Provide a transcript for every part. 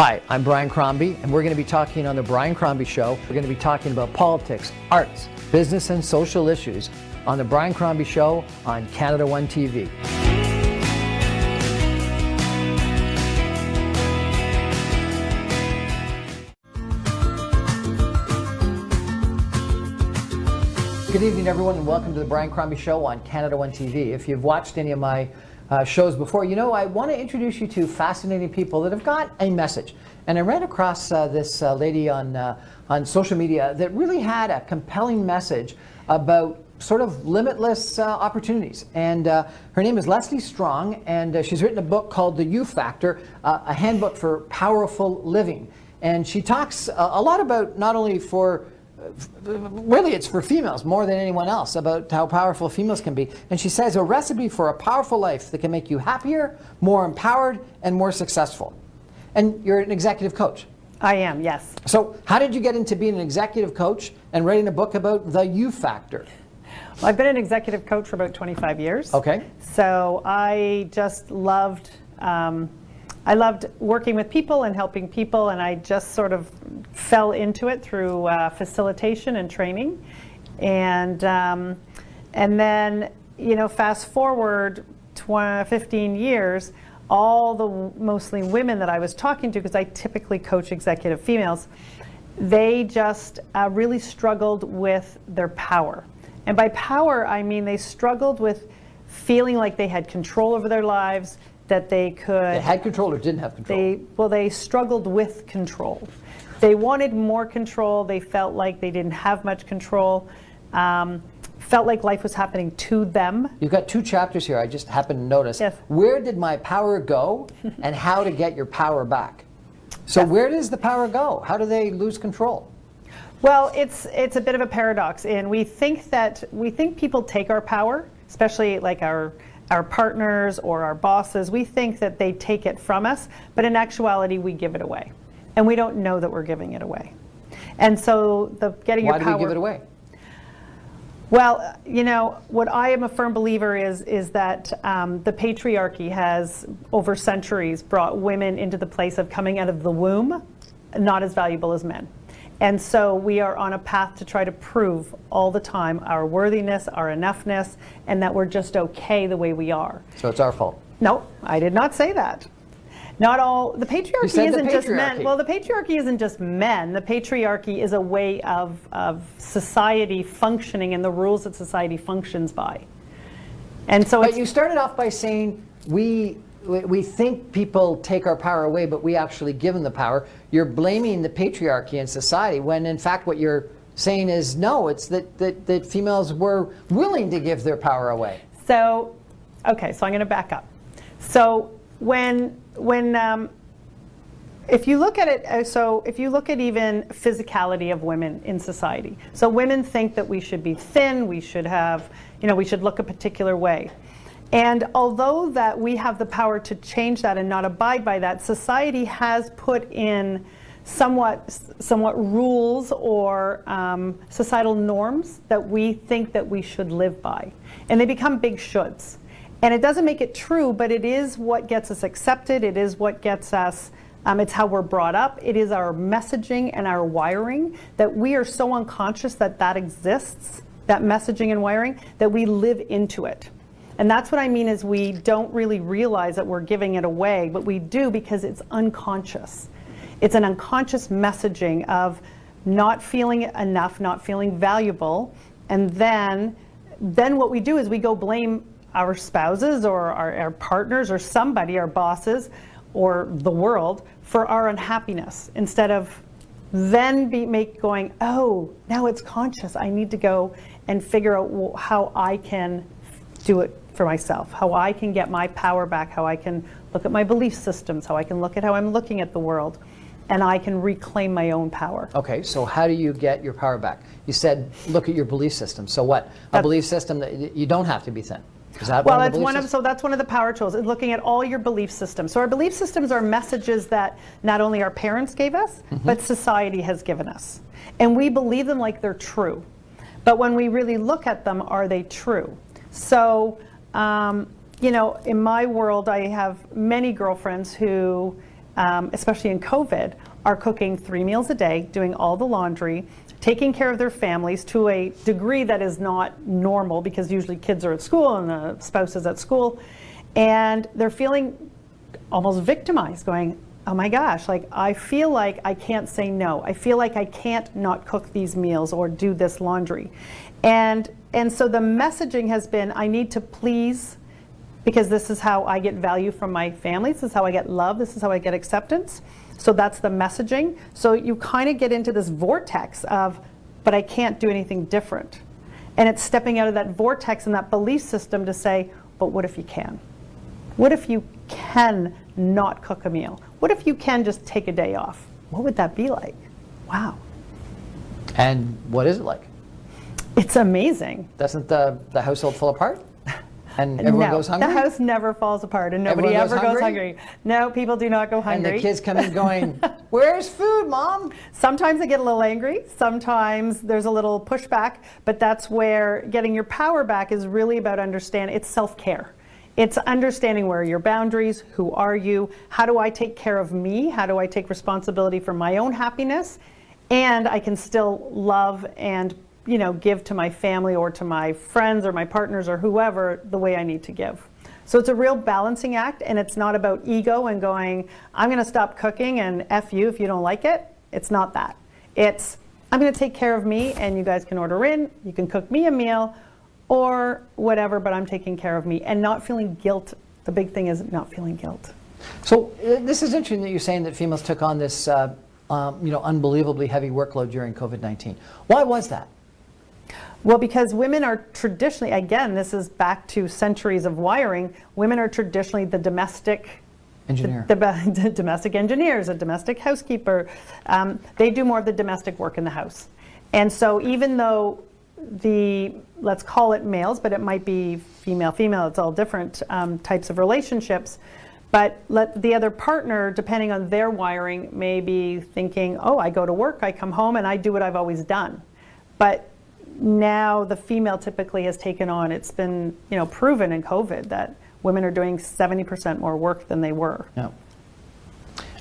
Hi, I'm Brian Crombie, and we're going to be talking on the Brian Crombie Show. We're going to be talking about politics, arts, business, and social issues on the Brian Crombie Show on Canada One TV. Good evening, everyone, and welcome to the Brian Crombie Show on Canada One TV. If you've watched any of my shows before, you know I want to introduce you to fascinating people that have got a message. And I ran across this lady on social media that really had a compelling message about sort of limitless opportunities. And her name is Leslie Strong, and she's written a book called The You Factor, a handbook for powerful living. And she talks a lot about not only for really, it's for females more than anyone else, about how powerful females can be. And she says a recipe for a powerful life that can make you happier, more empowered, and more successful. And you're an executive coach. I am, yes. So how did you get into being an executive coach and writing a book about the You Factor? Well, I've been an executive coach for about 25 years. Okay. So I just loved working with people and helping people, and I just sort of fell into it through facilitation and training. And then, you know, fast forward 15 years, all the mostly women that I was talking to, because I typically coach executive females, they just really struggled with their power. And by power, I mean they struggled with feeling like they had control over their lives, that they could... They had control or didn't have control? They struggled with control. They wanted more control. They felt like they didn't have much control. Felt like life was happening to them. You've got two chapters here I just happened to notice. Yes. Where did my power go and how to get your power back? So where does the power go? How do they lose control? Well, it's a bit of a paradox, and we think people take our power, especially like our partners or our bosses. We think that they take it from us, but in actuality we give it away, and we don't know that we're giving it away. And so getting your power... Why do we give it away? Well, you know, what I am a firm believer is that the patriarchy has, over centuries, brought women into the place of coming out of the womb not as valuable as men. And so we are on a path to try to prove all the time our worthiness, our enoughness, and that we're just okay the way we are. So it's our fault? No, I did not say that. Not all, the patriarchy isn't just men. Well, the patriarchy isn't just men. The patriarchy is a way of society functioning and the rules that society functions by. And so But you started off by saying we think people take our power away, but we actually give them the power. You're blaming the patriarchy and society when in fact what you're saying is no, it's that females were willing to give their power away. So, okay, so I'm going to back up. So if you look at it, so if you look at even physicality of women in society, so women think that we should be thin, we should have, you know, we should look a particular way. And although that we have the power to change that and not abide by that, society has put in somewhat rules or societal norms that we think that we should live by. And they become big shoulds. And it doesn't make it true, but it is what gets us accepted. It is what gets us, it's how we're brought up. It is our messaging and our wiring that we are so unconscious that exists, that messaging and wiring, that we live into it. And that's what I mean is we don't really realize that we're giving it away, but we do because it's unconscious. It's an unconscious messaging of not feeling enough, not feeling valuable. And then what we do is we go blame our spouses or our partners or somebody, our bosses or the world, for our unhappiness, instead of then going, oh, now it's conscious. I need to go and figure out how I can do it for myself, how I can get my power back, how I can look at my belief systems, how I can look at how I'm looking at the world, and I can reclaim my own power. Okay, so how do you get your power back? You said look at your belief system. So what? A belief system that you don't have to be thin. Is that well, that's one of the power tools, is looking at all your belief systems. So our belief systems are messages that not only our parents gave us, but society has given us. And we believe them like they're true. But when we really look at them, are they true? So you know, in my world, I have many girlfriends who especially in COVID, are cooking 3 meals a day, doing all the laundry, taking care of their families to a degree that is not normal, because usually kids are at school and the spouse is at school, and they're feeling almost victimized, going, oh my gosh, like I feel like I can't say no. I feel like I can't not cook these meals or do this laundry. And so the messaging has been, I need to please, because this is how I get value from my family, this is how I get love, this is how I get acceptance. So that's the messaging. So you kind of get into this vortex of, but I can't do anything different. And it's stepping out of that vortex and that belief system to say, but what if you can? What if you can not cook a meal? What if you can just take a day off? What would that be like? Wow. And what is it like? It's amazing. Doesn't the household fall apart? And everyone goes hungry? The house never falls apart and nobody ever goes hungry. No, people do not go hungry. And the kids come in going, where's food, Mom? Sometimes they get a little angry. Sometimes there's a little pushback. But that's where getting your power back is really about understanding. It's self-care. It's understanding where are your boundaries, who are you, how do I take care of me, how do I take responsibility for my own happiness, and I can still love and give to my family or to my friends or my partners or whoever the way I need to give. So it's a real balancing act, and it's not about ego and going, I'm going to stop cooking and F you if you don't like it. It's not that. It's, I'm going to take care of me, and you guys can order in, you can cook me a meal or whatever, but I'm taking care of me and not feeling guilt. The big thing is not feeling guilt. So this is interesting that you're saying that females took on this unbelievably heavy workload during COVID-19. Why was that? Well, because women are traditionally, again, this is back to centuries of wiring, women are traditionally the domestic engineer, the domestic engineers, a domestic housekeeper. They do more of the domestic work in the house. And so even though let's call it males, but it might be female, it's all different types of relationships. But the other partner, depending on their wiring, may be thinking, oh, I go to work, I come home, and I do what I've always done. But now the female typically has taken on, it's been proven in COVID that women are doing 70% more work than they were. Yeah.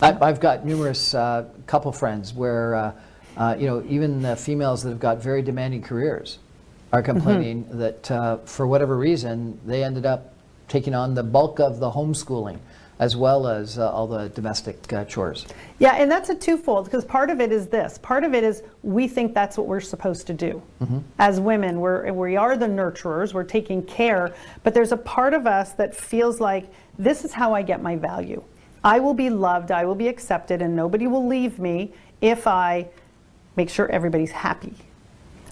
I've got numerous couple friends where even the females that have got very demanding careers are complaining that for whatever reason they ended up taking on the bulk of the homeschooling as well as all the domestic chores. Yeah, and that's a twofold, because part of it is this. Part of it is we think that's what we're supposed to do. As women, we are the nurturers, we're taking care, but there's a part of us that feels like this is how I get my value. I will be loved, I will be accepted, and nobody will leave me if I make sure everybody's happy.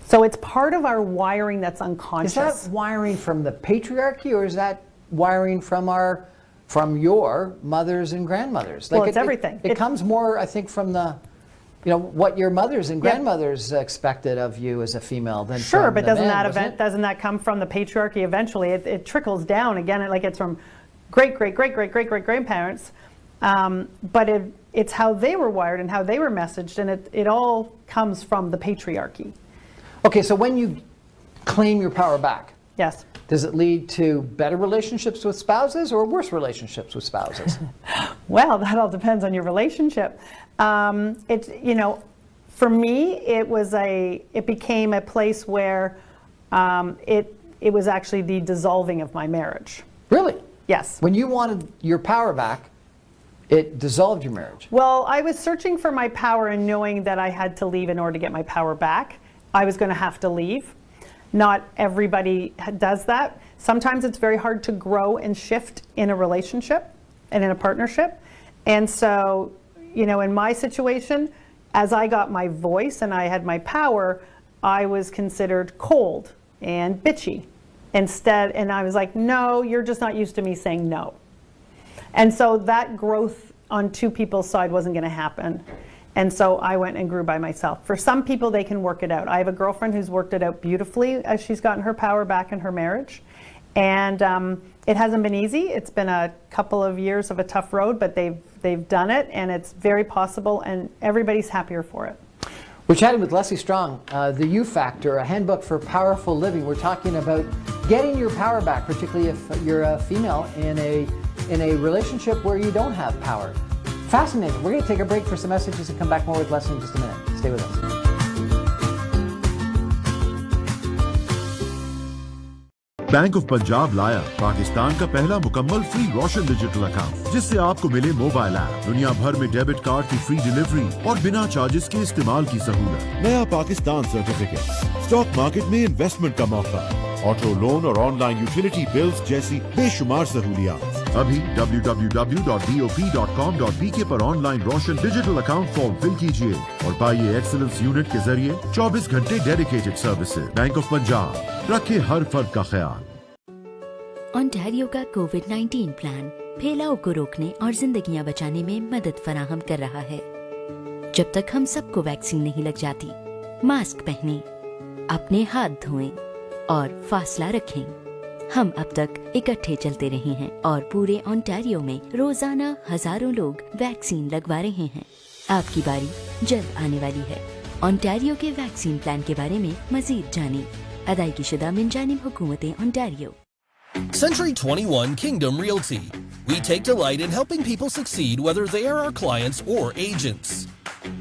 So it's part of our wiring that's unconscious. Is that wiring from the patriarchy, or is that wiring from your mothers and grandmothers? Well, it's everything. It comes more, I think, from the, what your mothers and grandmothers expected of you as a female than sure, from but the doesn't that come from the patriarchy eventually? It trickles down again, like it's from great grandparents, but it's how they were wired and how they were messaged, and it all comes from the patriarchy. Okay, so when you claim your power back, yes, does it lead to better relationships with spouses or worse relationships with spouses? Well, that all depends on your relationship. For me, it became a place where it was actually the dissolving of my marriage. Really? Yes. When you wanted your power back, it dissolved your marriage. Well, I was searching for my power and knowing that I had to leave in order to get my power back. I was going to have to leave. Not everybody does that. Sometimes it's very hard to grow and shift in a relationship and in a partnership. And so, in my situation, as I got my voice and I had my power, I was considered cold and bitchy instead. And I was like, no, you're just not used to me saying no. And so that growth on two people's side wasn't going to happen. And so I went and grew by myself. For some people, they can work it out. I have a girlfriend who's worked it out beautifully as she's gotten her power back in her marriage. And it hasn't been easy. It's been a couple of years of a tough road, but they've done it, and it's very possible, and everybody's happier for it. We're chatting with Leslie Strong, The You Factor, a handbook for powerful living. We're talking about getting your power back, particularly if you're a female in a relationship where you don't have power. Fascinating. We're going to take a break for some messages and come back more with Leslie in just a minute. Stay with us. Bank of Punjab लाया पाकिस्तान का पहला मुकम्मल free रोशन digital account, जिससे आपको मिले mobile app, दुनिया भर में डेबिट कार्ड की फ्री डिलीवरी और बिना चार्जेस के इस्तेमाल की सहूलत, नया पाकिस्तान सर्टिफिकेट, स्टॉक मार्केट में इन्वेस्टमेंट का मौका, ऑटो लोन और ऑनलाइन यूटिलिटी बिल्स जैसी बेशुमार सहूलियात। अभी www.bop.com.pk पर ऑनलाइन रोशन डिजिटल अकाउंट फॉर्म फिल कीजिए और पाइए एक्सीलेंस यूनिट के जरिए 24 घंटे dedicated services. Bank of Punjab, रखे हर फर्द का ख्याल। ओंटारियो का कोविड-19 प्लान फैलाव को रोकने और जिंदगियां बचाने में मदद फराहम कर रहा है। जब तक हम सबको वैक्सीन नहीं लग जाती, मास्क पहनें, अपने हाथ धोएं और फासला रखें। हम अब तक इकट्ठे चलते रहे हैं और पूरे ओंटारियो में रोजाना हजारों लोग वैक्सीन लगवा रहे हैं। आपकी बारी जल्द आने वाली है। ओंटारियो के वैक्सीन प्लान के बारे में मजीद जानें। अदायगी शुदा मिन जानिब हुकूमत Ontario. Century 21 Kingdom Realty. We take delight in helping people succeed whether they are our clients or agents.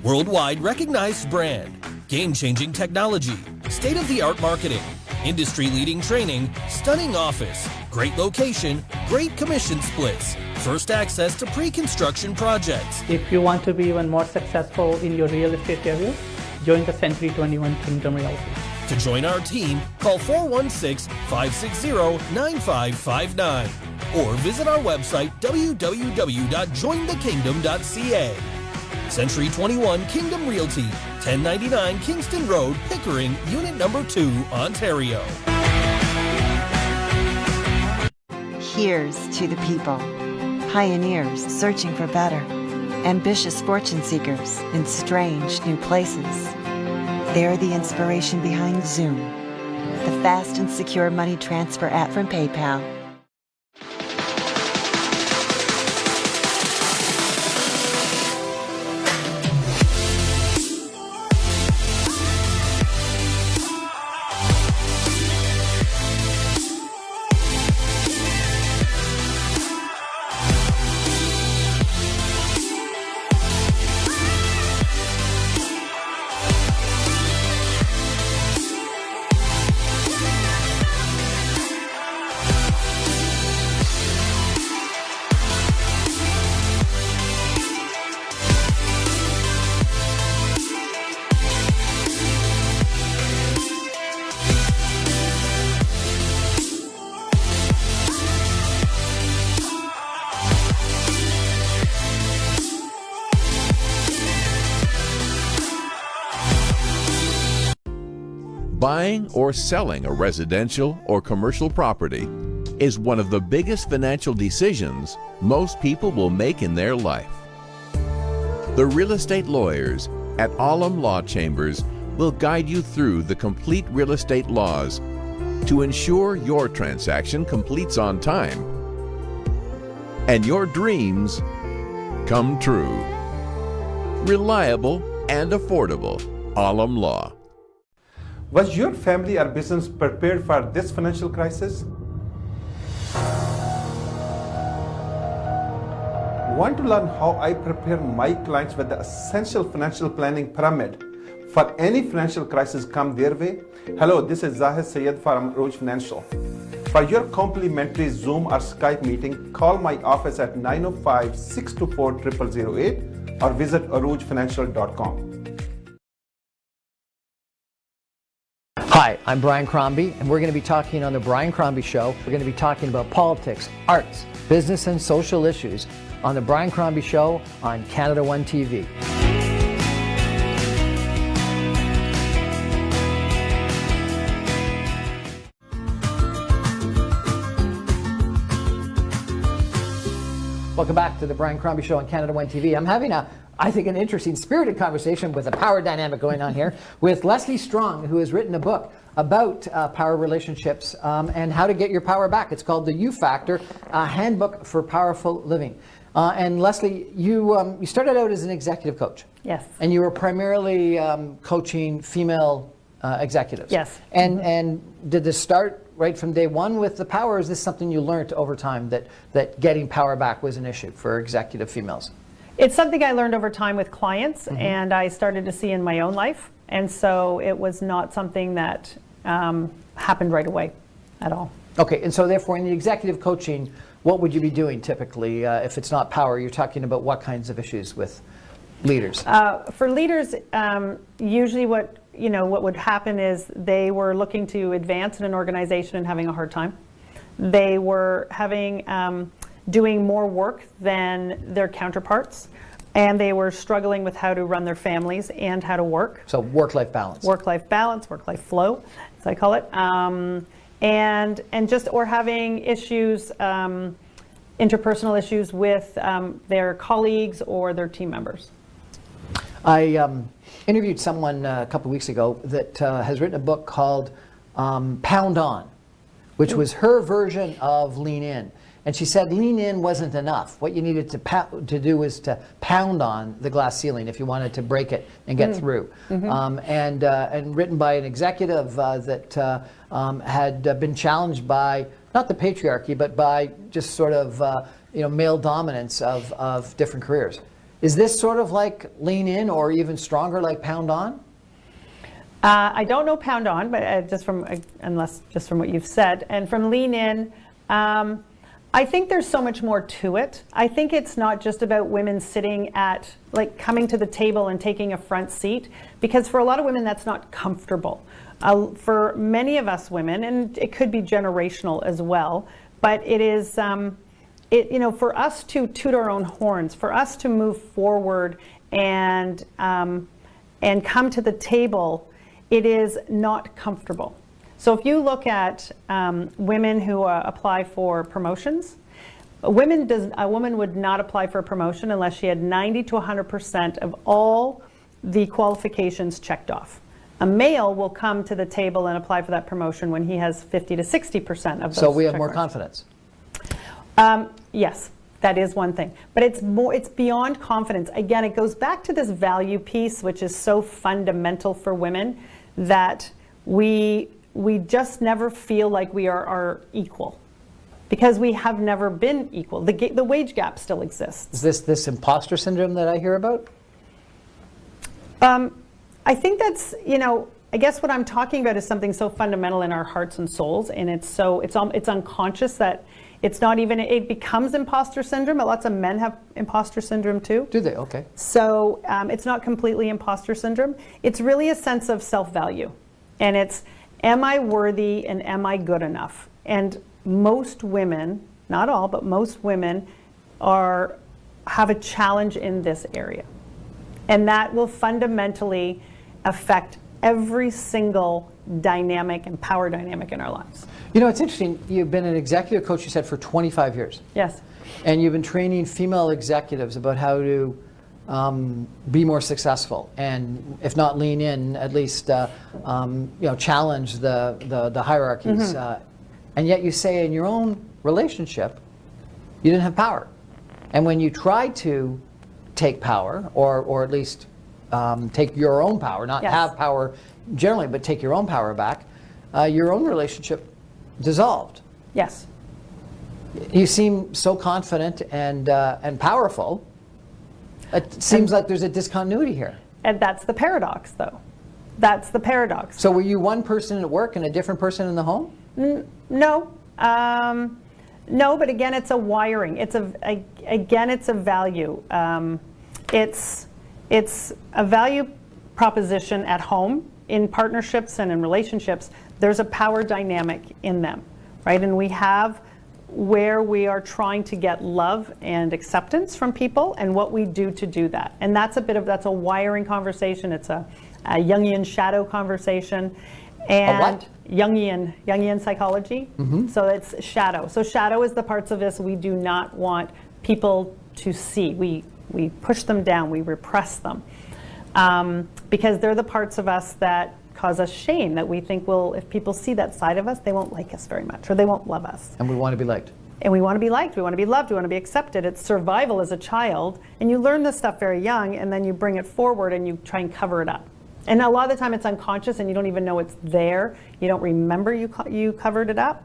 Worldwide recognized brand, game-changing technology, state-of-the-art marketing, industry-leading training, stunning office, great location, great commission splits, first access to pre-construction projects. If you want to be even more successful in your real estate area, join the Century 21 Kingdom Realty. To join our team, call 416-560-9559 or visit our website www.jointhekingdom.ca. Century 21 Kingdom Realty, 1099 Kingston Road, Pickering, Unit Number 2, Ontario. Here's to the people, pioneers searching for better, ambitious fortune seekers in strange new places. They're the inspiration behind Zoom, the fast and secure money transfer app from PayPal. Buying or selling a residential or commercial property is one of the biggest financial decisions most people will make in their life. The real estate lawyers at Alum Law Chambers will guide you through the complete real estate laws to ensure your transaction completes on time and your dreams come true. Reliable and affordable. Alum Law. Was your family or business prepared for this financial crisis? Want to learn how I prepare my clients with the essential financial planning pyramid for any financial crisis come their way? Hello, this is Zahid Sayed from Arooj Financial. For your complimentary Zoom or Skype meeting, call my office at 905-624-0008 or visit aroojfinancial.com. Hi, I'm Brian Crombie, and we're going to be talking on the Brian Crombie Show. We're going to be talking about politics, arts, business, and social issues on the Brian Crombie Show on Canada One TV. Welcome back to the Brian Crombie Show on Canada One TV. I'm having I think, an interesting, spirited conversation with a power dynamic going on here with Leslie Strong, who has written a book about power relationships and how to get your power back. It's called The You Factor, a handbook for powerful living. And Leslie, you started out as an executive coach. Yes. And you were primarily coaching female executives. Yes. And did this start right from day one with the power, or is this something you learned over time that getting power back was an issue for executive females? It's something I learned over time with clients, and I started to see in my own life. And so it was not something that happened right away at all. Okay, and so therefore in the executive coaching, what would you be doing typically? If it's not power, you're talking about what kinds of issues with leaders? For leaders, usually what would happen is they were looking to advance in an organization and having a hard time. They were doing more work than their counterparts, and they were struggling with how to run their families and how to work. So work-life balance. Work-life balance, work-life flow, as I call it. Or having issues, interpersonal issues with their colleagues or their team members. I interviewed someone a couple of weeks ago that has written a book called Pound On, which was her version of Lean In. And she said Lean In wasn't enough. What you needed to do was to pound on the glass ceiling if you wanted to break it and get through. And written by an executive that had been challenged by, not the patriarchy, but by just sort of male dominance of different careers. Is this sort of like Lean In, or even stronger like Pound On? I don't know Pound On, but just from what you've said. And from Lean In, I think there's so much more to it. I think it's not just about women sitting at, coming to the table and taking a front seat, because for a lot of women that's not comfortable. For many of us women, and it could be generational as well, but it is, for us to toot our own horns, for us to move forward and come to the table, it is not comfortable. So if you look at women who apply for promotions, a woman would not apply for a promotion unless she had 90 to 100% of all the qualifications checked off. A male will come to the table and apply for that promotion when he has 50 to 60% of those. So we have check more marks. confidence. Yes, that is one thing. But it's beyond confidence. Again, it goes back to this value piece, which is so fundamental for women, that we just never feel like we are equal, because we have never been equal. The wage gap still exists. Is this imposter syndrome that I hear about? I think that's, I guess what I'm talking about is something so fundamental in our hearts and souls, and it's unconscious that it's not even, it becomes imposter syndrome, but lots of men have imposter syndrome too. Do they? Okay. So it's not completely imposter syndrome. It's really a sense of self-value, and it's, am I worthy and am I good enough? And most women, not all, but most women have a challenge in this area. And that will fundamentally affect every single dynamic and power dynamic in our lives. It's interesting. You've been an executive coach, you said, for 25 years. Yes. And you've been training female executives about how to be more successful, and if not lean in, at least challenge the hierarchies. And yet you say in your own relationship, you didn't have power. And when you tried to take power, or at least take your own power, not have power generally, but take your own power back, your own relationship dissolved. Yes. You seem so confident and powerful. It seems like there's a discontinuity here. And that's the paradox, though. That's the paradox. So were you one person at work and a different person in the home? No. No, but again, it's a wiring. It's a value. It's a value proposition at home, in partnerships and in relationships. There's a power dynamic in them, right? And we have where we are trying to get love and acceptance from people, and what we do to do that. And that's a wiring conversation. It's a Jungian shadow conversation. And a what? Jungian psychology. So it's shadow. So shadow is the parts of us we do not want people to see. We push them down, we repress them. Because they're the parts of us that cause us shame, that we think, well, if people see that side of us, they won't like us very much, or they won't love us. And we want to be liked. And we want to be liked, we want to be loved, we want to be accepted. It's survival as a child, and you learn this stuff very young, and then you bring it forward and you try and cover it up. And a lot of the time it's unconscious and you don't even know it's there. You don't remember you covered it up.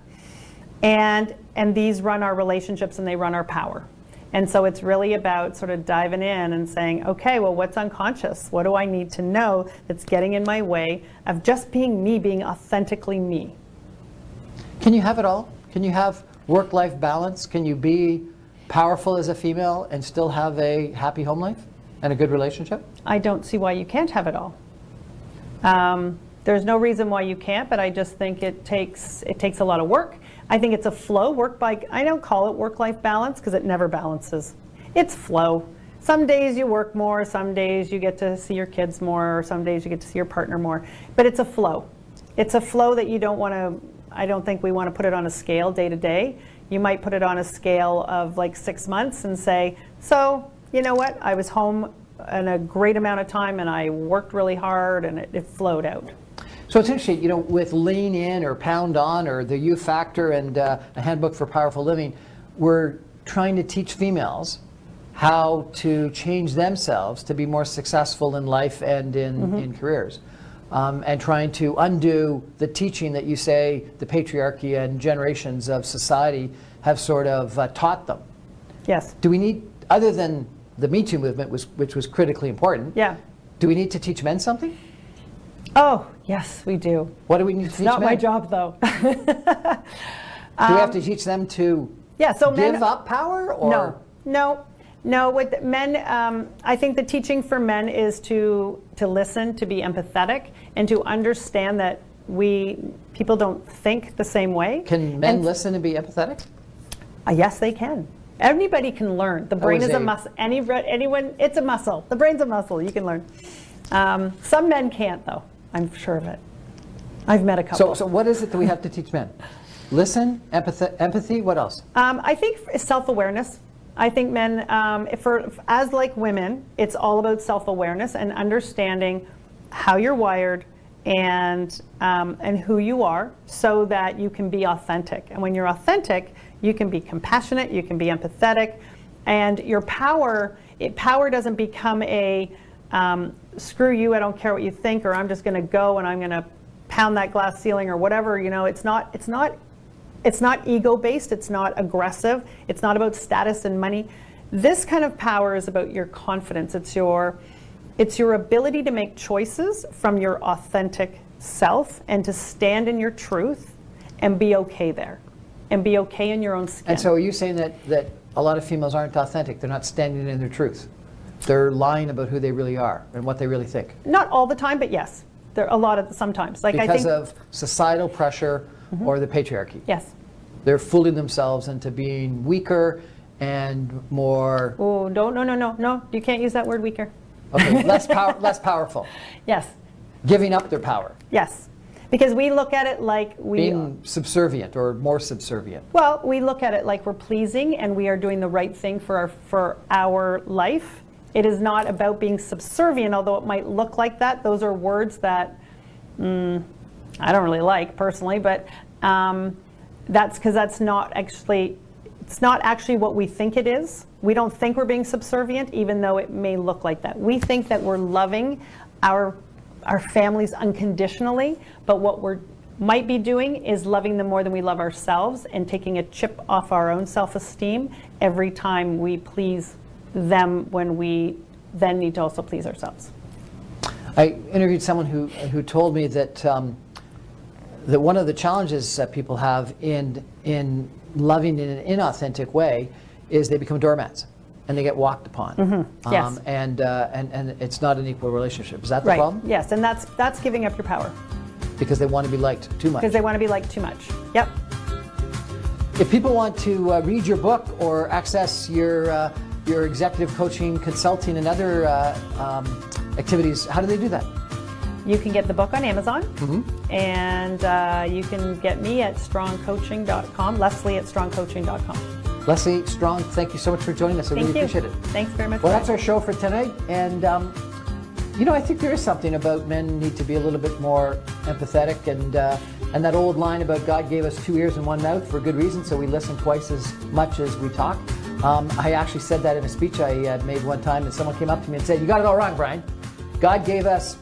And these run our relationships, and they run our power. And so it's really about sort of diving in and saying, okay, well, what's unconscious? What do I need to know that's getting in my way of just being me, being authentically me? Can you have it all? Can you have work-life balance? Can you be powerful as a female and still have a happy home life and a good relationship? I don't see why you can't have it all. There's no reason why you can't, but I just think it takes a lot of work. I think it's a flow. I don't call it work-life balance because it never balances. It's flow. Some days you work more, some days you get to see your kids more, or some days you get to see your partner more. But it's a flow. It's a flow that you don't want to, I don't think we want to put it on a scale day to day. You might put it on a scale of like 6 months and say, so, you know what, I was home in a great amount of time and I worked really hard and it flowed out. So it's interesting, with Lean In or Pound On or the U Factor and a Handbook for Powerful Living, we're trying to teach females how to change themselves to be more successful in life and in careers. And trying to undo the teaching that you say the patriarchy and generations of society have sort of taught them. Yes. Do we need, other than the Me Too movement, which was critically important, do we need to teach men something? Oh, yes, we do. What do we need to teach men? It's not my job, though. Do we have to teach them to give up power? Or? No. With men, I think the teaching for men is to listen, to be empathetic, and to understand that people don't think the same way. Can men listen and be empathetic? Yes, they can. Anybody can learn. The brain is a muscle. Anyone, it's a muscle. The brain's a muscle. You can learn. Some men can't, though. I'm sure of it. I've met a couple. So what is it that we have to teach men? Listen, empathy, what else? I think self-awareness. I think men, as like women, it's all about self-awareness and understanding how you're wired and who you are so that you can be authentic. And when you're authentic, you can be compassionate, you can be empathetic, and your power doesn't become a screw you, I don't care what you think, or I'm just going to go and I'm going to pound that glass ceiling or whatever. It's not ego-based, it's not aggressive, it's not about status and money. This kind of power is about your confidence. It's your ability to make choices from your authentic self and to stand in your truth and be okay there and be okay in your own skin. And so are you saying that a lot of females aren't authentic? They're not standing in their truth? They're lying about who they really are and what they really think? Not all the time, but yes. There are a lot of sometimes. Because of societal pressure or the patriarchy? Yes. They're fooling themselves into being weaker and more... Oh, no. You can't use that word, weaker. Okay, less powerful. Yes. Giving up their power. Yes. Because we look at it like being subservient or more subservient. Well, we look at it like we're pleasing and we are doing the right thing for our life. It is not about being subservient, although it might look like that. Those are words that I don't really like personally, but that's because it's not actually what we think it is. We don't think we're being subservient, even though it may look like that. We think that we're loving our families unconditionally, but what we might be doing is loving them more than we love ourselves and taking a chip off our own self-esteem every time we please them when we then need to also please ourselves. I interviewed someone who told me that that one of the challenges that people have in loving in an inauthentic way is they become doormats and they get walked upon. Yes. And it's not an equal relationship. Is that the problem? Yes, and that's giving up your power. Because they want to be liked too much. Because they want to be liked too much. Yep. If people want to read your book or access your executive coaching, consulting, and other activities, how do they do that? You can get the book on Amazon, and you can get me at strongcoaching.com, Leslie at strongcoaching.com. Leslie Strong, thank you so much for joining us. I really appreciate it. Thanks very much. Well, that's our show for tonight. And, I think there is something about men need to be a little bit more empathetic. And that old line about God gave us 2 ears and 1 mouth for good reason, so we listen twice as much as we talk. I actually said that in a speech I made one time, and someone came up to me and said, "You got it all wrong, Brian. God gave us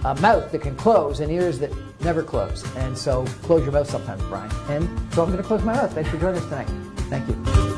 a mouth that can close and ears that never close. And so close your mouth sometimes, Brian." And so I'm going to close my mouth. Thanks for joining us tonight. Thank you.